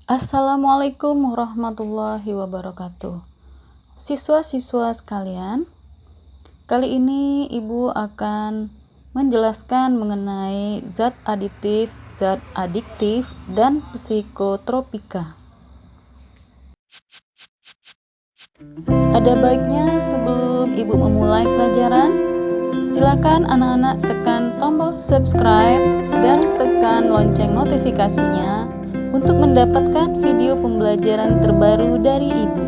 Assalamualaikum warahmatullahi wabarakatuh. Siswa-siswa sekalian, kali ini Ibu akan menjelaskan mengenai zat aditif, zat adiktif, dan psikotropika. Ada baiknya sebelum Ibu memulai pelajaran, silakan anak-anak tekan tombol subscribe dan tekan lonceng notifikasinya untuk mendapatkan video pembelajaran terbaru dari Ibu.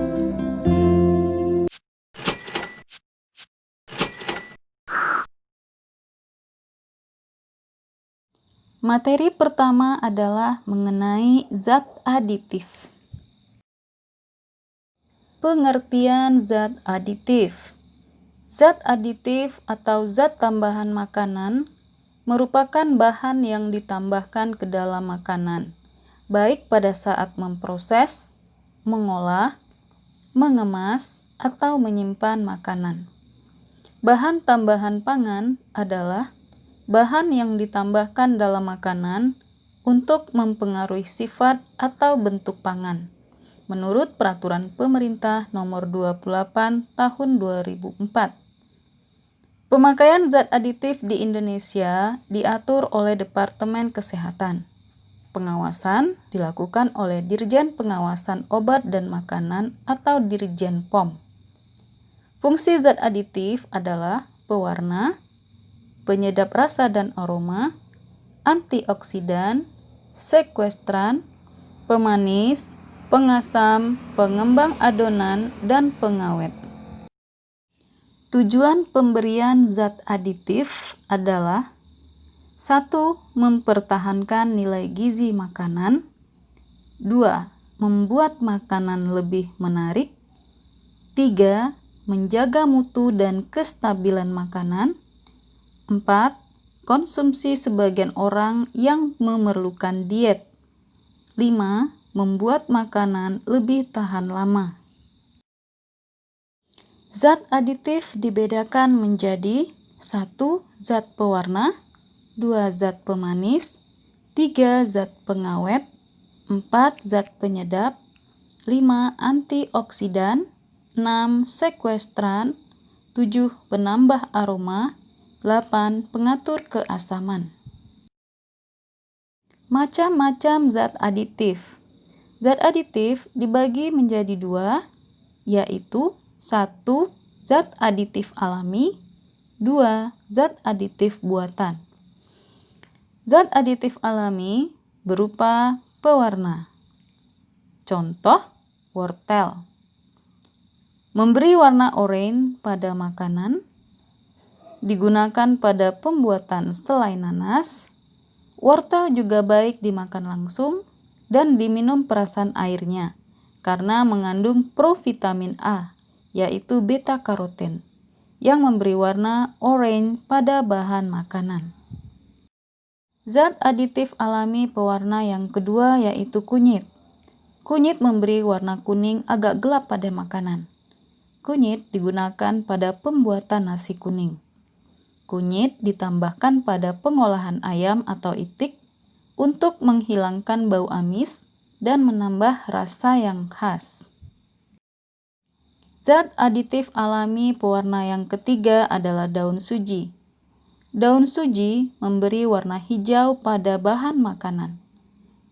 Materi pertama adalah mengenai zat aditif. Pengertian zat aditif. Zat aditif atau zat tambahan makanan merupakan bahan yang ditambahkan ke dalam makanan, baik pada saat memproses, mengolah, mengemas, atau menyimpan makanan. Bahan tambahan pangan adalah bahan yang ditambahkan dalam makanan untuk mempengaruhi sifat atau bentuk pangan, menurut Peraturan Pemerintah Nomor 28 Tahun 2004. Pemakaian zat aditif di Indonesia diatur oleh Departemen Kesehatan. Pengawasan dilakukan oleh Dirjen Pengawasan Obat dan Makanan atau Dirjen POM. Fungsi zat aditif adalah pewarna, penyedap rasa dan aroma, antioksidan, sekuestran, pemanis, pengasam, pengembang adonan, dan pengawet. Tujuan pemberian zat aditif adalah 1. Mempertahankan nilai gizi makanan. 2. Membuat makanan lebih menarik. 3. Menjaga mutu dan kestabilan makanan. 4. Konsumsi sebagian orang yang memerlukan diet. 5. Membuat makanan lebih tahan lama. Zat aditif dibedakan menjadi 1. Zat pewarna, 2. Zat pemanis, 3. Zat pengawet, 4. Zat penyedap, 5. Antioksidan, 6. Sekuestran, 7. Penambah aroma, 8. Pengatur keasaman. Macam-macam zat aditif. Zat aditif dibagi menjadi 2, yaitu 1. Zat aditif alami, 2. Zat aditif buatan. Zat aditif alami berupa pewarna. Contoh, wortel. Memberi warna oranye pada makanan, digunakan pada pembuatan selai nanas. Wortel juga baik dimakan langsung dan diminum perasan airnya karena mengandung provitamin A, yaitu beta-karoten, yang memberi warna oranye pada bahan makanan. Zat aditif alami pewarna yang kedua yaitu kunyit. Kunyit memberi warna kuning agak gelap pada makanan. Kunyit digunakan pada pembuatan nasi kuning. Kunyit ditambahkan pada pengolahan ayam atau itik untuk menghilangkan bau amis dan menambah rasa yang khas. Zat aditif alami pewarna yang ketiga adalah daun suji. Daun suji memberi warna hijau pada bahan makanan.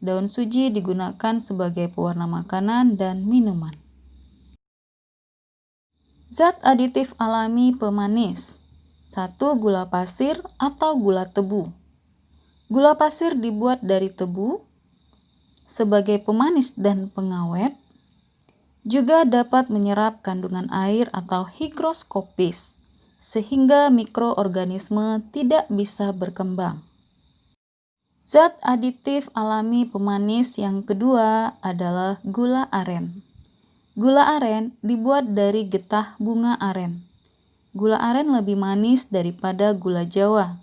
Daun suji digunakan sebagai pewarna makanan dan minuman. Zat aditif alami pemanis. 1. Gula pasir atau gula tebu. Gula pasir dibuat dari tebu sebagai pemanis dan pengawet. Juga dapat menyerap kandungan air atau higroskopis, sehingga mikroorganisme tidak bisa berkembang. Zat aditif alami pemanis yang kedua adalah gula aren. Gula aren dibuat dari getah bunga aren. Gula aren lebih manis daripada gula Jawa,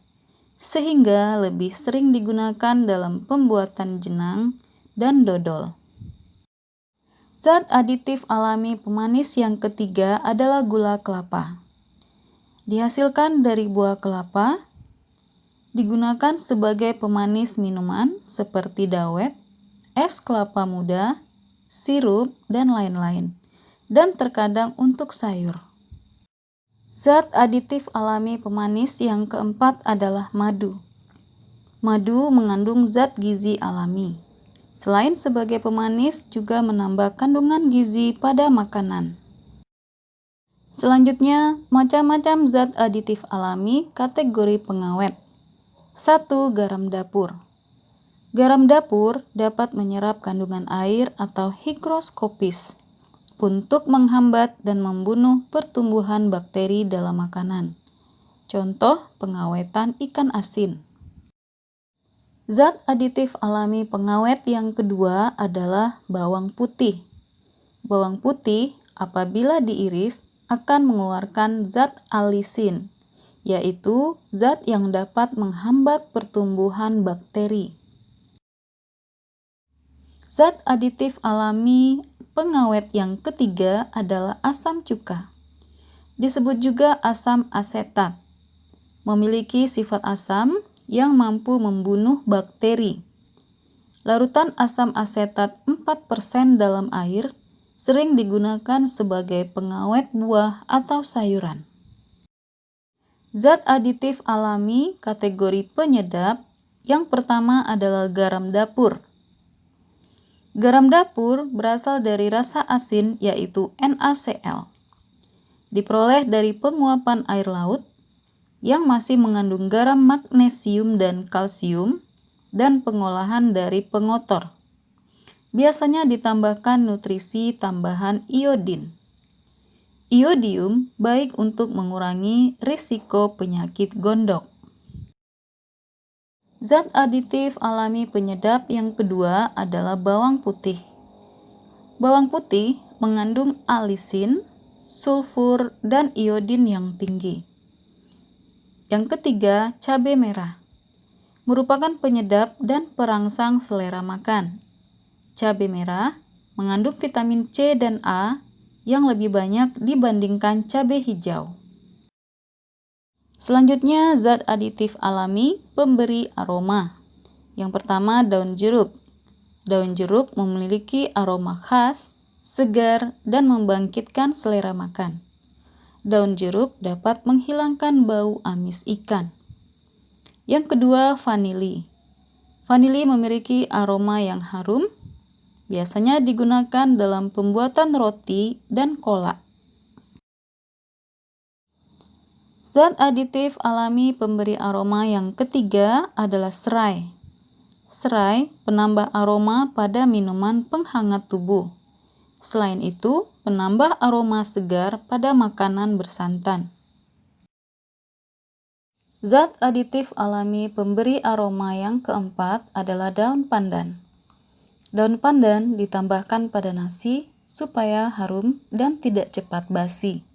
sehingga lebih sering digunakan dalam pembuatan jenang dan dodol. Zat aditif alami pemanis yang ketiga adalah gula kelapa. Dihasilkan dari buah kelapa, digunakan sebagai pemanis minuman seperti dawet, es kelapa muda, sirup, dan lain-lain, dan terkadang untuk sayur. Zat aditif alami pemanis yang keempat adalah madu. Madu mengandung zat gizi alami. Selain sebagai pemanis, juga menambah kandungan gizi pada makanan. Selanjutnya, macam-macam zat aditif alami kategori pengawet. 1. Garam dapur. Garam dapur dapat menyerap kandungan air atau higroskopis untuk menghambat dan membunuh pertumbuhan bakteri dalam makanan. Contoh pengawetan ikan asin. Zat aditif alami pengawet yang kedua adalah bawang putih. Bawang putih apabila diiris akan mengeluarkan zat alisin, yaitu zat yang dapat menghambat pertumbuhan bakteri. Zat aditif alami pengawet yang ketiga adalah asam cuka. Disebut juga asam asetat. Memiliki sifat asam yang mampu membunuh bakteri. Larutan asam asetat 4% dalam air sering digunakan sebagai pengawet buah atau sayuran. Zat aditif alami kategori penyedap yang pertama adalah garam dapur. Garam dapur berasal dari rasa asin yaitu NaCl. Diperoleh dari penguapan air laut yang masih mengandung garam magnesium dan kalsium dan pengolahan dari pengotor. Biasanya ditambahkan nutrisi tambahan iodin. Iodium baik untuk mengurangi risiko penyakit gondok. Zat aditif alami penyedap yang kedua adalah bawang putih. Bawang putih mengandung alisin, sulfur, dan iodin yang tinggi. Yang ketiga, cabai merah. Merupakan penyedap dan perangsang selera makan. Cabai merah mengandung vitamin C dan A yang lebih banyak dibandingkan cabai hijau. Selanjutnya, zat aditif alami pemberi aroma. Yang pertama, daun jeruk. Daun jeruk memiliki aroma khas, segar, dan membangkitkan selera makan. Daun jeruk dapat menghilangkan bau amis ikan. Yang kedua, vanili. Vanili memiliki aroma yang harum, biasanya digunakan dalam pembuatan roti dan kolak. Zat aditif alami pemberi aroma yang ketiga adalah serai. Serai penambah aroma pada minuman penghangat tubuh. Selain itu, penambah aroma segar pada makanan bersantan. Zat aditif alami pemberi aroma yang keempat adalah daun pandan. Daun pandan ditambahkan pada nasi supaya harum dan tidak cepat basi.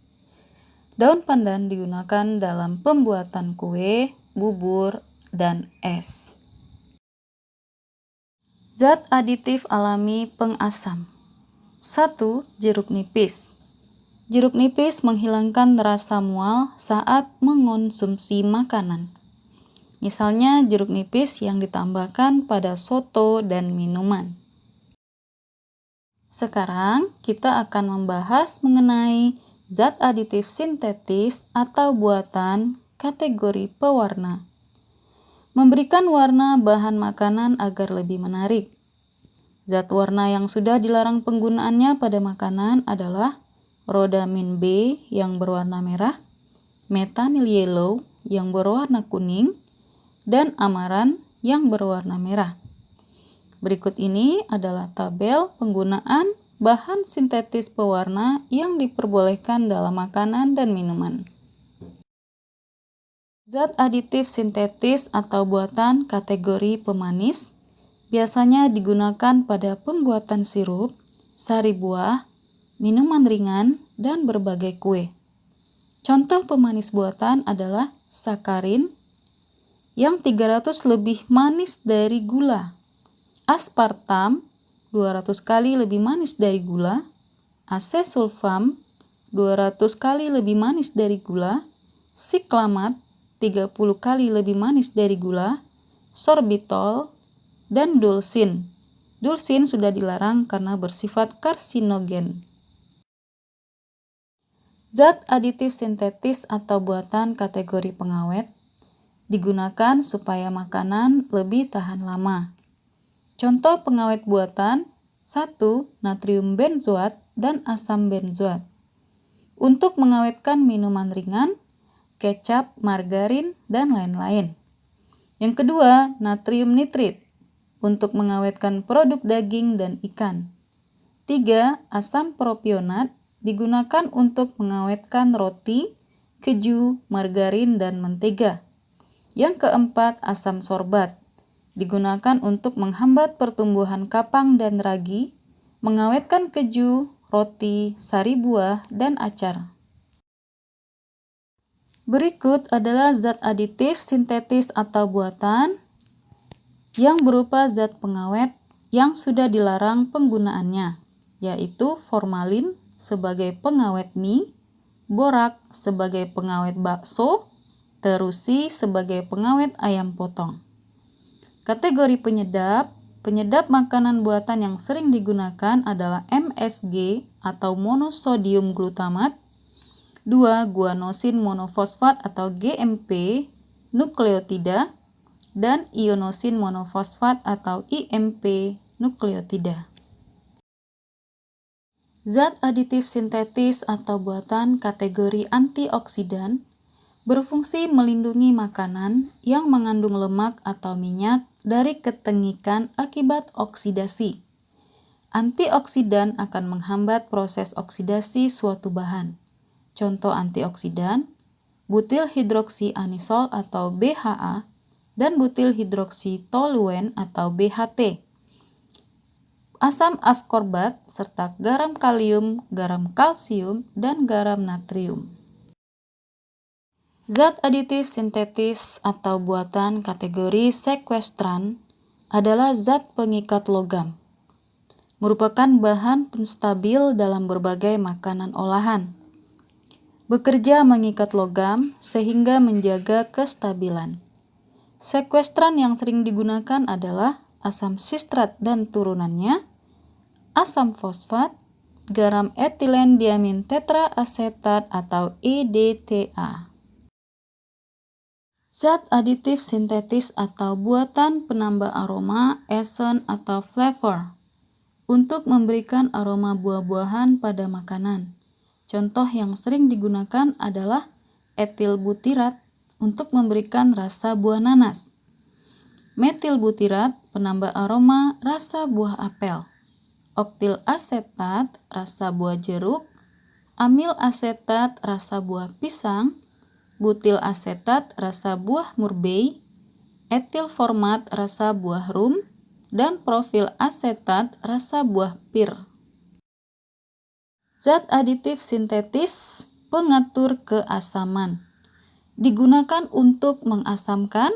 Daun pandan digunakan dalam pembuatan kue, bubur, dan es. Zat aditif alami pengasam. 1. Jeruk nipis. Jeruk nipis menghilangkan rasa mual saat mengonsumsi makanan. Misalnya jeruk nipis yang ditambahkan pada soto dan minuman. Sekarang kita akan membahas mengenai zat aditif sintetis atau buatan kategori pewarna. Memberikan warna bahan makanan agar lebih menarik. Zat warna yang sudah dilarang penggunaannya pada makanan adalah rhodamin B yang berwarna merah, methyl yellow yang berwarna kuning, dan amaran yang berwarna merah. Berikut ini adalah tabel penggunaan bahan sintetis pewarna yang diperbolehkan dalam makanan dan minuman. Zat aditif sintetis atau buatan kategori pemanis biasanya digunakan pada pembuatan sirup, sari buah, minuman ringan, dan berbagai kue. Contoh pemanis buatan adalah sakarin yang 300 lebih manis dari gula, aspartam 200 kali lebih manis dari gula, asesulfam 200 kali lebih manis dari gula, siklamat 30 kali lebih manis dari gula, sorbitol, dan dulsin Dulsin sudah dilarang karena bersifat karsinogen. Zat aditif sintetis atau buatan kategori pengawet digunakan supaya makanan lebih tahan lama. Contoh pengawet buatan: 1. Natrium benzoat dan asam benzoat. Untuk mengawetkan minuman ringan, kecap, margarin, dan lain-lain. Yang kedua, natrium nitrit untuk mengawetkan produk daging dan ikan. 3. Asam propionat digunakan untuk mengawetkan roti, keju, margarin, dan mentega. Yang keempat, asam sorbat digunakan untuk menghambat pertumbuhan kapang dan ragi, mengawetkan keju, roti, sari buah, dan acar. Berikut adalah zat aditif sintetis atau buatan yang berupa zat pengawet yang sudah dilarang penggunaannya, yaitu formalin sebagai pengawet mie, borak sebagai pengawet bakso, terusi sebagai pengawet ayam potong. Kategori penyedap makanan buatan yang sering digunakan adalah MSG atau monosodium glutamat, 2. Guanosin monofosfat atau GMP, nukleotida, dan ionosin monofosfat atau IMP, nukleotida. Zat aditif sintetis atau buatan kategori antioksidan berfungsi melindungi makanan yang mengandung lemak atau minyak dari ketengikan akibat oksidasi. Antioksidan akan menghambat proses oksidasi suatu bahan. Contoh antioksidan: butil hidroksianisol atau BHA dan butil hidroksitoluen atau BHT. Asam askorbat serta garam kalium, garam kalsium, dan garam natrium. Zat aditif sintetis atau buatan kategori sekuestran adalah zat pengikat logam. Merupakan bahan penstabil dalam berbagai makanan olahan. Bekerja mengikat logam sehingga menjaga kestabilan. Sekuestran yang sering digunakan adalah asam sistrat dan turunannya, asam fosfat, garam etilen diamin tetraasetat atau EDTA. Zat aditif sintetis atau buatan penambah aroma, esen atau flavor untuk memberikan aroma buah-buahan pada makanan. Contoh yang sering digunakan adalah etil butirat untuk memberikan rasa buah nanas, metil butirat penambah aroma rasa buah apel, oktil asetat rasa buah jeruk, amil asetat rasa buah pisang, butil asetat rasa buah murbei, etil format rasa buah rum, dan profil asetat rasa buah pir. Zat aditif sintetis pengatur keasaman digunakan untuk mengasamkan,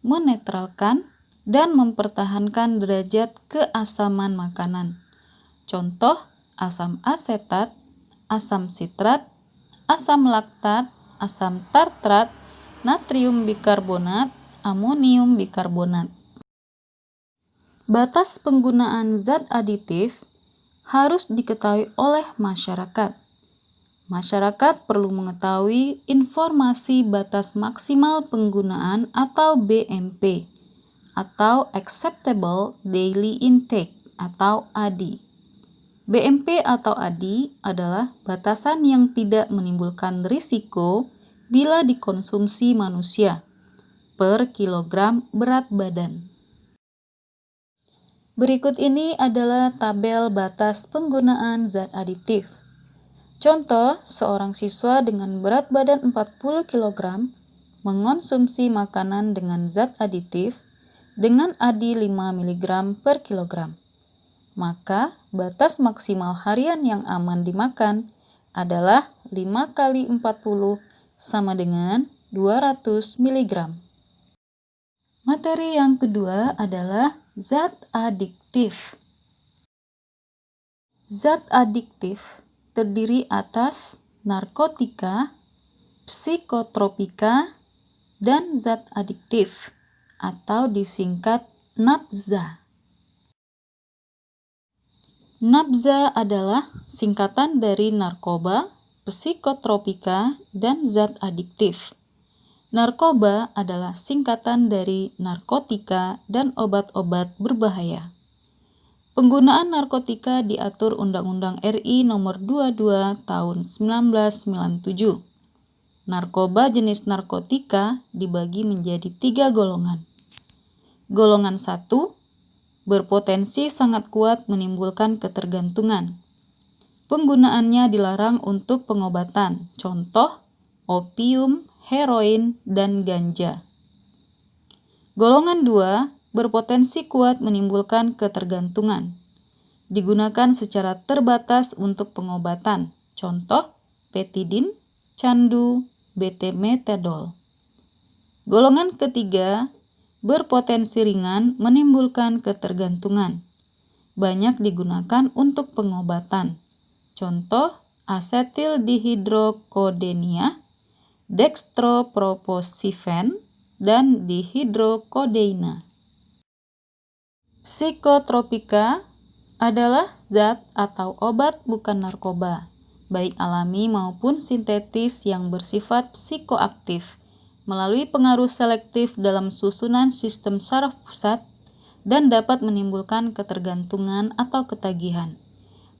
menetralkan, dan mempertahankan derajat keasaman makanan. Contoh asam asetat, asam sitrat, asam laktat, asam tartrat, natrium bikarbonat, amonium bikarbonat. Batas penggunaan zat aditif harus diketahui oleh masyarakat. Masyarakat perlu mengetahui informasi batas maksimal penggunaan atau BMP atau Acceptable Daily Intake atau ADI. BMP atau ADI adalah batasan yang tidak menimbulkan risiko bila dikonsumsi manusia per kilogram berat badan. Berikut ini adalah tabel batas penggunaan zat aditif. Contoh, seorang siswa dengan berat badan 40 kg mengonsumsi makanan dengan zat aditif dengan ADI 5 mg per kilogram. Maka batas maksimal harian yang aman dimakan adalah 5 kali 40 sama dengan 200 mg. Materi yang kedua adalah zat adiktif. Zat adiktif terdiri atas narkotika, psikotropika, dan zat adiktif atau disingkat NAPZA. Nabza adalah singkatan dari narkoba, psikotropika, dan zat adiktif. Narkoba adalah singkatan dari narkotika dan obat-obat berbahaya. Penggunaan narkotika diatur Undang-Undang RI Nomor 22 Tahun 1997. Narkoba jenis narkotika dibagi menjadi 3 golongan. Golongan 1, berpotensi sangat kuat menimbulkan ketergantungan. Penggunaannya dilarang untuk pengobatan, contoh opium, heroin, dan ganja. Golongan 2, berpotensi kuat menimbulkan ketergantungan. Digunakan secara terbatas untuk pengobatan, contoh petidin, candu, betemetadol. Golongan ketiga, berpotensi ringan menimbulkan ketergantungan. Banyak digunakan untuk pengobatan. Contoh asetil dihidrokodenia, dextroproposifen, dan dihidrokodeina. Psikotropika adalah zat atau obat bukan narkoba, baik alami maupun sintetis yang bersifat psikoaktif melalui pengaruh selektif dalam susunan sistem saraf pusat dan dapat menimbulkan ketergantungan atau ketagihan.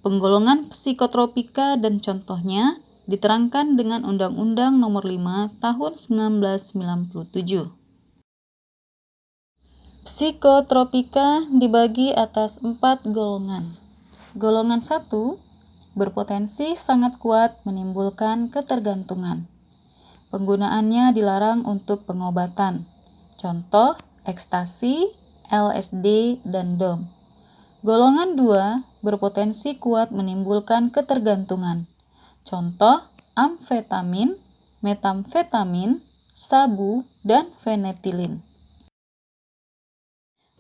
Penggolongan psikotropika dan contohnya diterangkan dengan Undang-Undang Nomor 5 Tahun 1997. Psikotropika dibagi atas 4 golongan. Golongan 1, berpotensi sangat kuat menimbulkan ketergantungan. Penggunaannya dilarang untuk pengobatan. Contoh ekstasi, LSD, dan DOM. Golongan 2, berpotensi kuat menimbulkan ketergantungan. Contoh amfetamin, metamfetamin, sabu, dan fenetilin.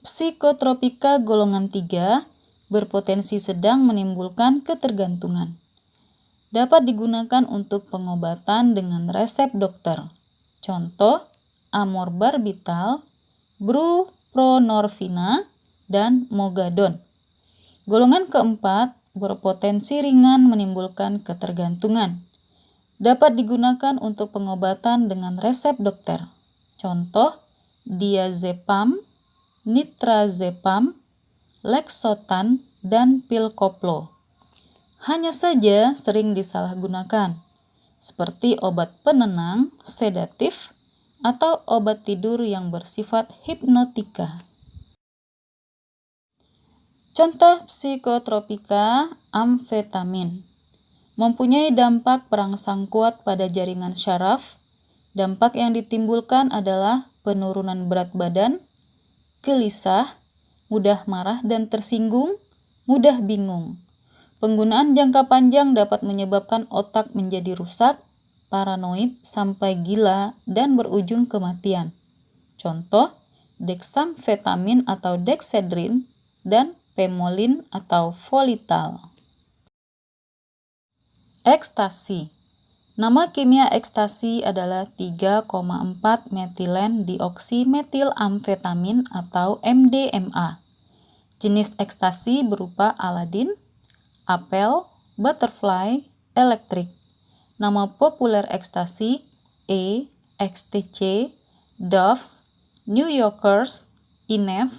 Psikotropika golongan 3 berpotensi sedang menimbulkan ketergantungan. Dapat digunakan untuk pengobatan dengan resep dokter. Contoh amorbarbital, buprenorfina, dan mogadon. Golongan keempat berpotensi ringan menimbulkan ketergantungan. Dapat digunakan untuk pengobatan dengan resep dokter. Contoh diazepam, nitrazepam, lexotan, dan pil koplo. Hanya saja sering disalahgunakan, seperti obat penenang, sedatif, atau obat tidur yang bersifat hipnotika. Contoh psikotropika amfetamin mempunyai dampak perangsang kuat pada jaringan syaraf. Dampak yang ditimbulkan adalah penurunan berat badan, gelisah, mudah marah dan tersinggung, mudah bingung. Penggunaan jangka panjang dapat menyebabkan otak menjadi rusak, paranoid, sampai gila, dan berujung kematian. Contoh, dexamfetamin atau dexedrine, dan pemolin atau volital. Ekstasi. Nama kimia ekstasi adalah 3,4 metilen dioksimetil-amfetamin atau MDMA. Jenis ekstasi berupa Aladin, apel, butterfly, elektrik. Nama populer ekstasi XTC, Doves, New Yorkers, Inef,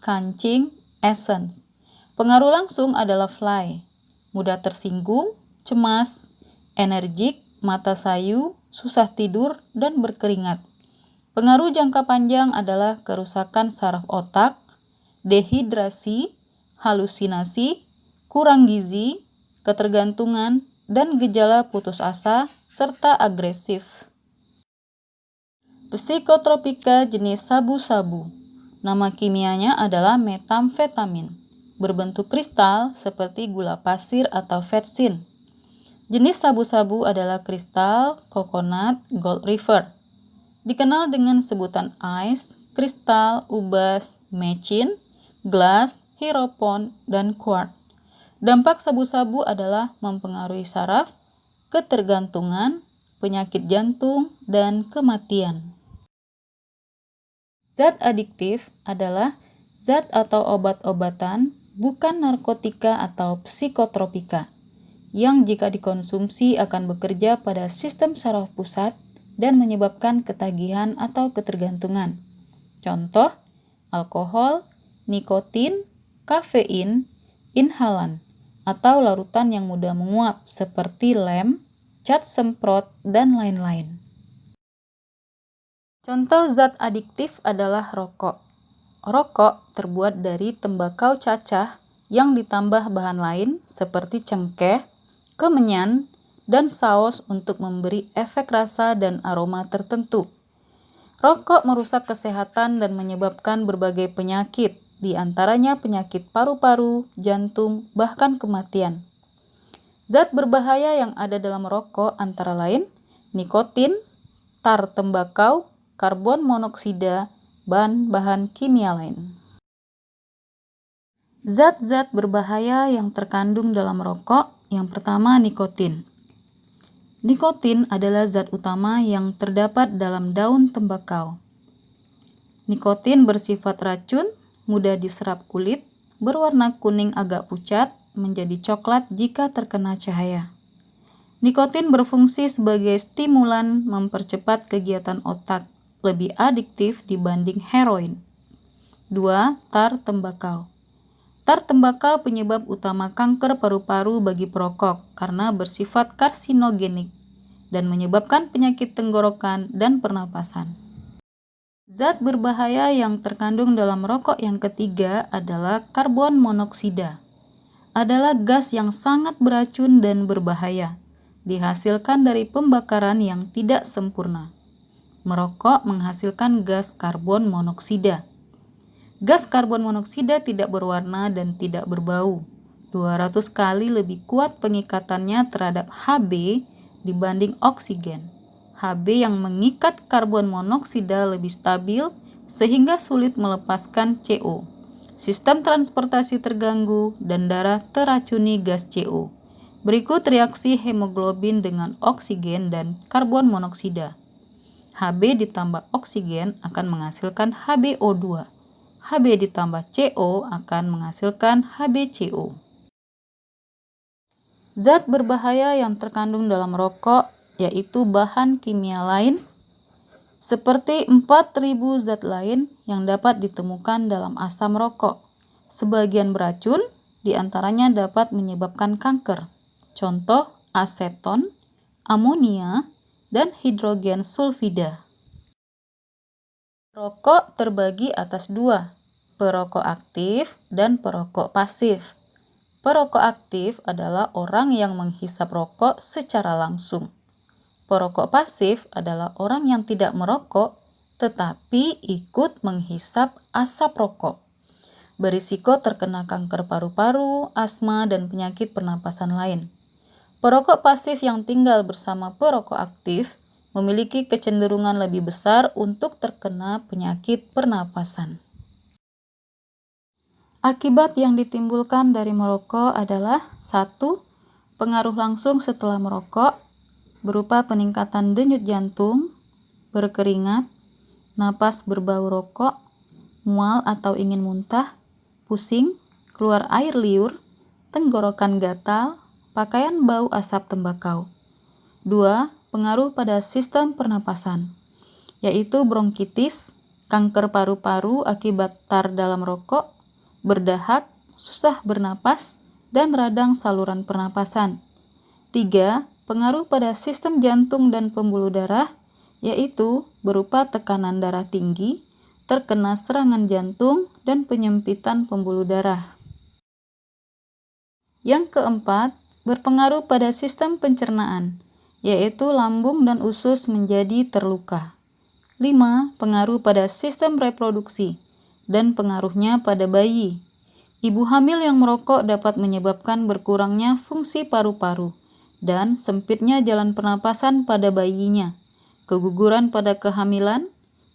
Kancing, Essence. Pengaruh langsung adalah fly, mudah tersinggung, cemas, energik, mata sayu, susah tidur, dan berkeringat. Pengaruh jangka panjang adalah kerusakan saraf otak, dehidrasi, halusinasi, kurang gizi, ketergantungan, dan gejala putus asa, serta agresif. Psikotropika jenis sabu-sabu. Nama kimianya adalah metamfetamin, berbentuk kristal seperti gula pasir atau vetsin. Jenis sabu-sabu adalah kristal, coconut, gold river. Dikenal dengan sebutan ice, kristal, ubas, mecin, glass, hierophant, dan quartz. Dampak sabu-sabu adalah mempengaruhi saraf, ketergantungan, penyakit jantung, dan kematian. Zat adiktif adalah zat atau obat-obatan bukan narkotika atau psikotropika, yang jika dikonsumsi akan bekerja pada sistem saraf pusat dan menyebabkan ketagihan atau ketergantungan. Contoh, alkohol, nikotin, kafein, inhalan, atau larutan yang mudah menguap seperti lem, cat semprot, dan lain-lain. Contoh zat adiktif adalah rokok. Rokok terbuat dari tembakau cacah yang ditambah bahan lain seperti cengkeh, kemenyan, dan saus untuk memberi efek rasa dan aroma tertentu. Rokok merusak kesehatan dan menyebabkan berbagai penyakit, di antaranya penyakit paru-paru, jantung, bahkan kematian. Zat berbahaya yang ada dalam rokok antara lain nikotin, tar tembakau, karbon monoksida, dan bahan kimia lain. Zat-zat berbahaya yang terkandung dalam rokok, yang pertama nikotin. Nikotin adalah zat utama yang terdapat dalam daun tembakau. Nikotin bersifat racun, mudah diserap kulit, berwarna kuning agak pucat, menjadi coklat jika terkena cahaya. Nikotin berfungsi sebagai stimulan mempercepat kegiatan otak, lebih adiktif dibanding heroin. 2. Tar tembakau. Tar tembakau penyebab utama kanker paru-paru bagi perokok karena bersifat karsinogenik dan menyebabkan penyakit tenggorokan dan pernapasan. Zat berbahaya yang terkandung dalam rokok yang ketiga adalah karbon monoksida. Adalah gas yang sangat beracun dan berbahaya, dihasilkan dari pembakaran yang tidak sempurna. Merokok menghasilkan gas karbon monoksida. Gas karbon monoksida tidak berwarna dan tidak berbau. 200 kali lebih kuat pengikatannya terhadap Hb dibanding oksigen. Hb yang mengikat karbon monoksida lebih stabil sehingga sulit melepaskan CO. Sistem transportasi terganggu dan darah teracuni gas CO. Berikut reaksi hemoglobin dengan oksigen dan karbon monoksida. Hb ditambah oksigen akan menghasilkan HbO2. Hb ditambah CO akan menghasilkan HbCO. Zat berbahaya yang terkandung dalam rokok yaitu bahan kimia lain seperti 4.000 zat lain yang dapat ditemukan dalam asam rokok. Sebagian beracun, diantaranya dapat menyebabkan kanker. Contoh aseton, amonia, dan hidrogen sulfida. Perokok terbagi atas dua, perokok aktif dan perokok pasif. Perokok aktif adalah orang yang menghisap rokok secara langsung. Perokok pasif adalah orang yang tidak merokok tetapi ikut menghisap asap rokok. Berisiko terkena kanker paru-paru, asma, dan penyakit pernapasan lain. Perokok pasif yang tinggal bersama perokok aktif memiliki kecenderungan lebih besar untuk terkena penyakit pernapasan. Akibat yang ditimbulkan dari merokok adalah 1. Pengaruh langsung setelah merokok berupa peningkatan denyut jantung, berkeringat, napas berbau rokok, mual atau ingin muntah, pusing, keluar air liur, tenggorokan gatal, pakaian bau asap tembakau. 2. Pengaruh pada sistem pernapasan, yaitu bronkitis, kanker paru-paru akibat tar dalam rokok, berdahak, susah bernapas, dan radang saluran pernapasan. 3. Pengaruh pada sistem jantung dan pembuluh darah, yaitu berupa tekanan darah tinggi, terkena serangan jantung, dan penyempitan pembuluh darah. Yang keempat, berpengaruh pada sistem pencernaan, yaitu lambung dan usus menjadi terluka. 5. Pengaruh pada sistem reproduksi dan pengaruhnya pada bayi. Ibu hamil yang merokok dapat menyebabkan berkurangnya fungsi paru-paru dan sempitnya jalan pernapasan pada bayinya. Keguguran pada kehamilan,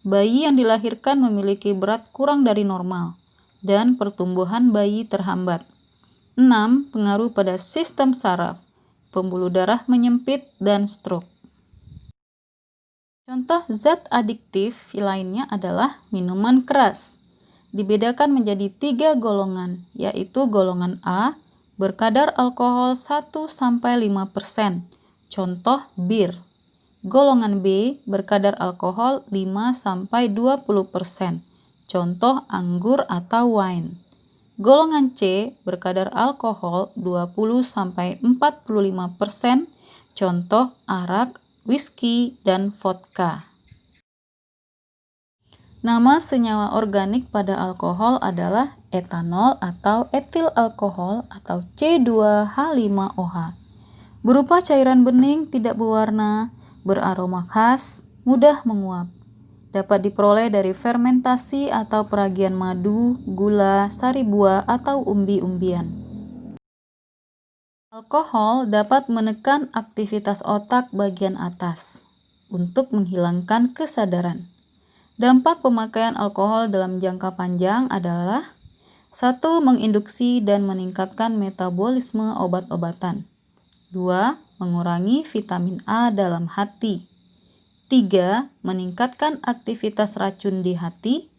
bayi yang dilahirkan memiliki berat kurang dari normal dan pertumbuhan bayi terhambat. 6. Pengaruh pada sistem saraf, pembuluh darah menyempit, dan stroke. Contoh zat adiktif lainnya adalah minuman keras. dibedakan menjadi 3 golongan, yaitu golongan A berkadar alkohol 1-5%, contoh bir. Golongan B berkadar alkohol 5-20%, contoh anggur atau wine. Golongan C berkadar alkohol 20-45%, contoh arak, whisky, dan vodka. Nama senyawa organik pada alkohol adalah etanol atau etil alkohol atau C2H5OH. Berupa cairan bening, tidak berwarna, beraroma khas, mudah menguap. Dapat diperoleh dari fermentasi atau peragian madu, gula, sari buah, atau umbi-umbian. Alkohol dapat menekan aktivitas otak bagian atas untuk menghilangkan kesadaran. Dampak pemakaian alkohol dalam jangka panjang adalah 1. Menginduksi dan meningkatkan metabolisme obat-obatan. 2. Mengurangi vitamin A dalam hati. 3. Meningkatkan aktivitas racun di hati.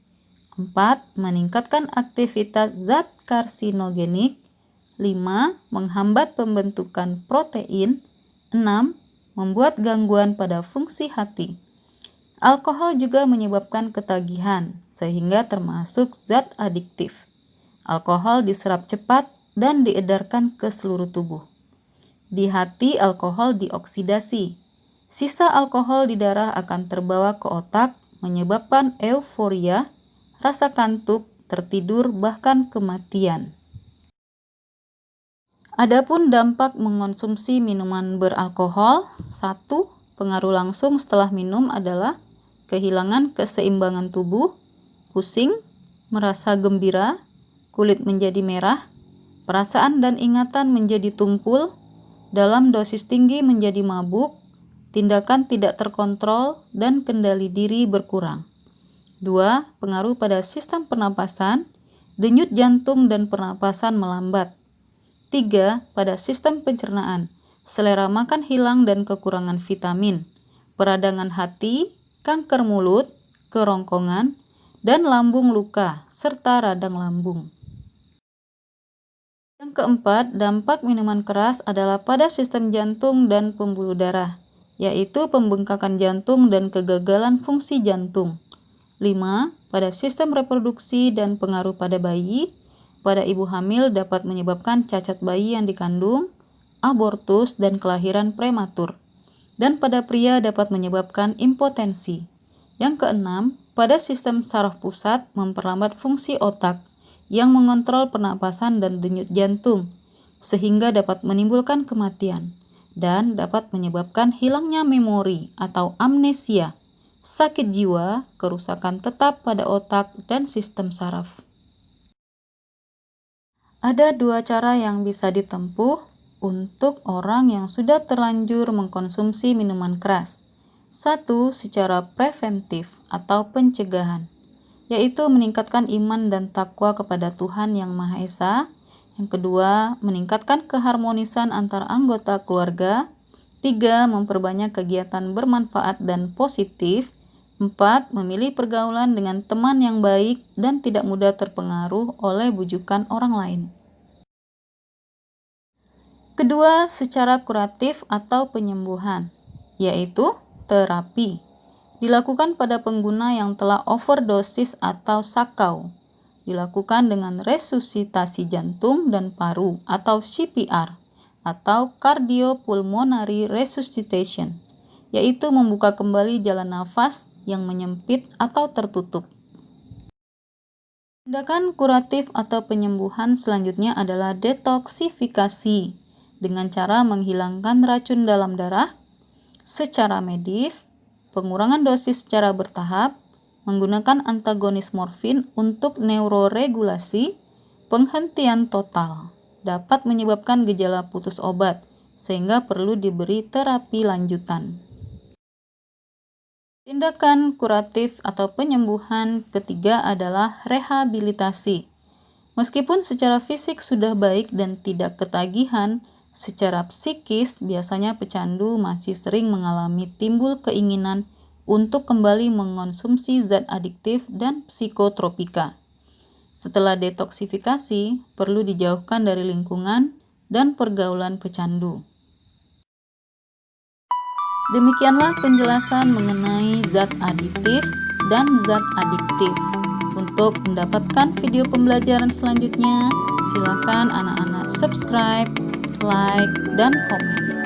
4. Meningkatkan aktivitas zat karsinogenik. 5. Menghambat pembentukan protein. 6. Membuat gangguan pada fungsi hati. Alkohol juga menyebabkan ketagihan, sehingga termasuk zat adiktif. Alkohol diserap cepat dan diedarkan ke seluruh tubuh. Di hati, alkohol dioksidasi. Sisa alkohol di darah akan terbawa ke otak, menyebabkan euforia, rasa kantuk, tertidur, bahkan kematian. Adapun dampak mengonsumsi minuman beralkohol, 1. Pengaruh langsung setelah minum adalah kehilangan keseimbangan tubuh, pusing, merasa gembira, kulit menjadi merah, perasaan dan ingatan menjadi tumpul, dalam dosis tinggi menjadi mabuk, tindakan tidak terkontrol, dan kendali diri berkurang. 2. Pengaruh pada sistem pernapasan, denyut jantung dan pernapasan melambat. 3. Pada sistem pencernaan, selera makan hilang dan kekurangan vitamin, peradangan hati, kanker mulut, kerongkongan, dan lambung luka, serta radang lambung. Yang keempat, dampak minuman keras adalah pada sistem jantung dan pembuluh darah, yaitu pembengkakan jantung dan kegagalan fungsi jantung. 5. Pada sistem reproduksi dan pengaruh pada bayi, pada ibu hamil dapat menyebabkan cacat bayi yang dikandung, abortus, dan kelahiran prematur. Dan pada pria dapat menyebabkan impotensi. Yang keenam, pada sistem saraf pusat memperlambat fungsi otak yang mengontrol pernapasan dan denyut jantung, sehingga dapat menimbulkan kematian dan dapat menyebabkan hilangnya memori atau amnesia, sakit jiwa, kerusakan tetap pada otak dan sistem saraf. Ada 2 cara yang bisa ditempuh untuk orang yang sudah terlanjur mengkonsumsi minuman keras. 1. Secara preventif atau pencegahan, yaitu meningkatkan iman dan takwa kepada Tuhan Yang Maha Esa. Yang kedua, meningkatkan keharmonisan antar anggota keluarga. 3. Memperbanyak kegiatan bermanfaat dan positif. 4. Memilih pergaulan dengan teman yang baik dan tidak mudah terpengaruh oleh bujukan orang lain. Kedua, secara kuratif atau penyembuhan, yaitu terapi. Dilakukan pada pengguna yang telah overdosis atau sakau. Dilakukan dengan resusitasi jantung dan paru atau CPR atau cardiopulmonary resuscitation, yaitu membuka kembali jalan nafas yang menyempit atau tertutup. Tindakan kuratif atau penyembuhan selanjutnya adalah detoksifikasi dengan cara menghilangkan racun dalam darah secara medis, pengurangan dosis secara bertahap, menggunakan antagonis morfin untuk neuroregulasi, penghentian total, dapat menyebabkan gejala putus obat, sehingga perlu diberi terapi lanjutan. Tindakan kuratif atau penyembuhan ketiga adalah rehabilitasi. Meskipun secara fisik sudah baik dan tidak ketagihan, secara psikis biasanya pecandu masih sering mengalami timbul keinginan untuk kembali mengonsumsi zat adiktif dan psikotropika. Setelah detoksifikasi, perlu dijauhkan dari lingkungan dan pergaulan pecandu. Demikianlah penjelasan mengenai zat aditif dan zat adiktif. Untuk mendapatkan video pembelajaran selanjutnya, silakan anak-anak subscribe, like, dan komen.